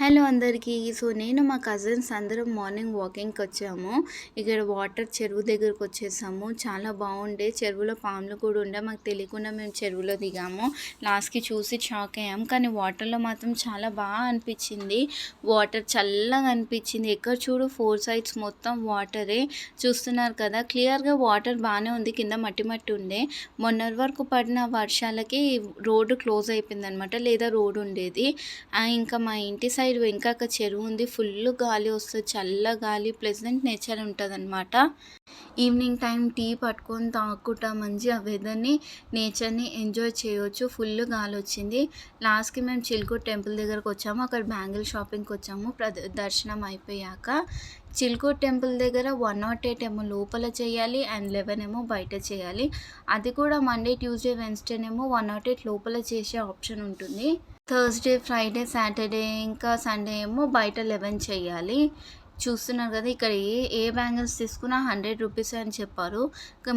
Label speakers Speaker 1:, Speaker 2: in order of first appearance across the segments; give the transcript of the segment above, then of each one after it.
Speaker 1: Hello అందరికీ. నేను మా కజిన్స్ అందరం మార్నింగ్ వాకింగ్‌కి వచ్చాము. ఇక్కడ చెరువు దగ్గరకు వచ్చేసాము. చాలా బాగుండే, చెరువులో పాములు కూడా ఉండే. మాకు తెలియకుండా మేము చెరువులో దిగాము. లాస్ట్‌కి చూసి షాక్ అయ్యాం. కానీ వాటర్‌లో మాత్రం చాలా బాగా అనిపించింది. వాటర్ చల్లగా అనిపించింది. ఎక్కడ చూడు 4 సైడ్స్ మొత్తం వాటరే. చూస్తున్నారు కదా, క్లియర్‌గా వాటర్ బాగానే ఉంది. కింద మట్టి మట్టి ఉండే. మొన్నటి వరకు పడిన వర్షాలకి రోడ్డు క్లోజ్ అయిపోయిందనమాట, లేదా రోడ్డు ఉండేది. ఇంకా మా ఇంటి సైడ్ వెనకాక చెరువు ఉంది. ఫుల్ గాలి వస్తుంది, చల్ల గాలి, ప్లెజెంట్ నేచర్ ఉంటుందన్నమాట. ఈవినింగ్ టైం టీ పట్టుకొని తాగుకుంటా మంచిగా వెదర్ని, నేచర్ని ఎంజాయ్ చేయొచ్చు. ఫుల్ గాలి వచ్చింది. లాస్ట్కి మేము చిలుకూరు టెంపుల్ దగ్గరకు వచ్చాము. అక్కడ బ్యాంగిల్ షాపింగ్కి వచ్చాము. దర్శనం అయిపోయాక చిలుకూరు టెంపుల్ దగ్గర 108 ఏమో లోపల చేయాలి అండ్ 11 ఏమో బయట చేయాలి. అది కూడా మండే, ట్యూస్డే, వెన్స్డేనేమో 108 లోపల చేసే ఆప్షన్ ఉంటుంది. థర్స్డే, ఫ్రైడే, సాటర్డే ఇంకా సండే ఏమో బయట 11 చేయాలి. చూస్తున్నారు కదా, ఇక్కడ ఏ బ్యాంగిల్స్ తీసుకున్నా 100 రూపీస్ అని చెప్పారు.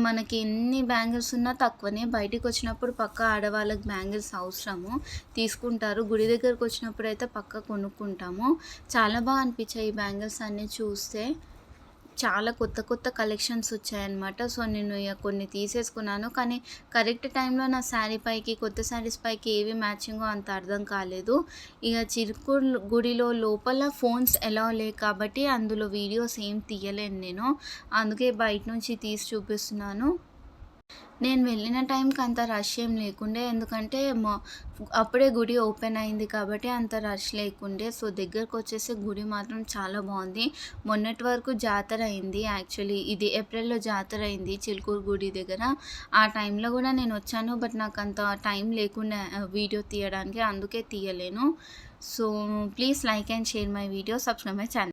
Speaker 1: మనకి ఎన్ని బ్యాంగిల్స్ ఉన్నా తక్కువనే. బయటికి వచ్చినప్పుడు పక్క ఆడవాళ్ళకి బ్యాంగిల్స్ అవసరము, తీసుకుంటారు. గుడి దగ్గరకు వచ్చినప్పుడు అయితే పక్క కొనుక్కుంటాము. చాలా బాగా అనిపించాయి ఈ బ్యాంగిల్స్ అన్నీ చూస్తే. చాలా కొత్త కొత్త కలెక్షన్స్ వచ్చాయన్నమాట. సో నేను ఇక కొన్ని తీసేసుకున్నాను. కానీ కరెక్ట్ టైంలో నా శారీ పైకి, కొత్త శారీస్ పైకి ఏవి మ్యాచింగో అంత అర్థం కాలేదు. ఇక చిరుకూరు గుడిలో లోపల ఫోన్స్ ఎలా లేవు కాబట్టి అందులో వీడియోస్ ఏం తీయలేను నేను. అందుకే బయట నుంచి తీసి చూపిస్తున్నాను. నేను వెళ్ళిన టైంకి అంత రష్ ఏం లేకుండే, ఎందుకంటే అప్పుడే గుడి ఓపెన్ అయింది కాబట్టి అంత రష్ లేకుండే. సో దగ్గరకు వచ్చేసి గుడి మాత్రం చాలా బాగుంది. మొన్నటి వరకు జాతర అయింది. యాక్చువల్లీ ఇది ఏప్రిల్లో జాతర అయింది చిలుకూరు గుడి దగ్గర. ఆ టైంలో కూడా నేను వచ్చాను, బట్ నాకు అంత టైం లేకుండా వీడియో తీయడానికి, అందుకే తీయలేను. So please like and share my video, subscribe my channel.